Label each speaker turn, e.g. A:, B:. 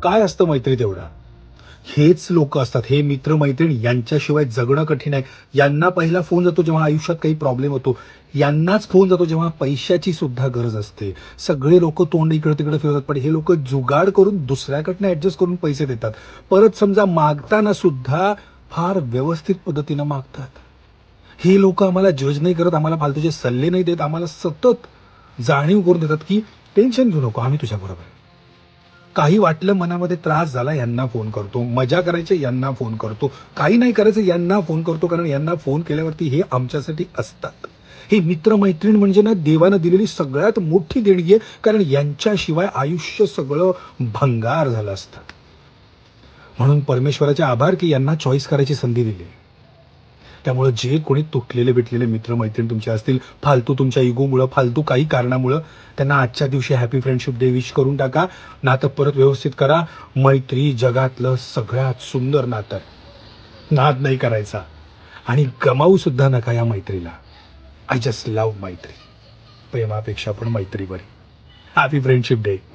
A: काय असतं मैत्रीत एवढा? हेच लोक असतात, हे मित्र मैत्रीण यांच्याशिवाय जगणं कठीण आहे. यांना पहिला फोन जातो जेव्हा आयुष्यात काही प्रॉब्लेम होतो. यांनाच फोन जातो जेव्हा पैशाची सुद्धा गरज असते. सगळे लोक तोंड इकडे तिकडे फिरवतात, पण हे लोक जुगाड करून दुसऱ्याकडनं ऍडजस्ट करून पैसे देतात. परत समजा मागताना सुद्धा फार व्यवस्थित पद्धतीनं मागतात. ही लोक आम्हाला जज नाही करत, आम्हाला फालतूचे सल्ले नाही देत, आम्हाला सतत जाणीव करून देतात की टेन्शन घेऊ नको, आम्ही तुझ्याबरोबर आहे. काही वाटलं मनामध्ये त्रास झाला यांना फोन करतो, मजा करायची यांना फोन करतो, काही नाही करायचं यांना फोन करतो, कारण यांना फोन केल्यावरती हे आमच्यासाठी असतात. हे मित्रमैत्रीण म्हणजे ना देवानं दिलेली सगळ्यात मोठी देणगी आहे, कारण यांच्याशिवाय आयुष्य सगळं भंगार झालं असतं. म्हणून परमेश्वराचे आभार की यांना चॉईस करायची संधी दिली. त्यामुळे जे कोणी तुटलेले भेटलेले मित्रमैत्रीण तुमचे असतील, फालतू तुमच्या इगोमुळं, फालतू काही कारणामुळं, त्यांना आजच्या दिवशी हॅपी फ्रेंडशिप डे विश करून टाका. नातं परत व्यवस्थित करा. मैत्री जगातलं सगळ्यात सुंदर नातं आहे. नाद नाही करायचा आणि गमावू सुद्धा नका या मैत्रीला. आय जस्ट लव्ह मैत्री. प्रेमापेक्षा पण मैत्री बरी. Happy friendship day.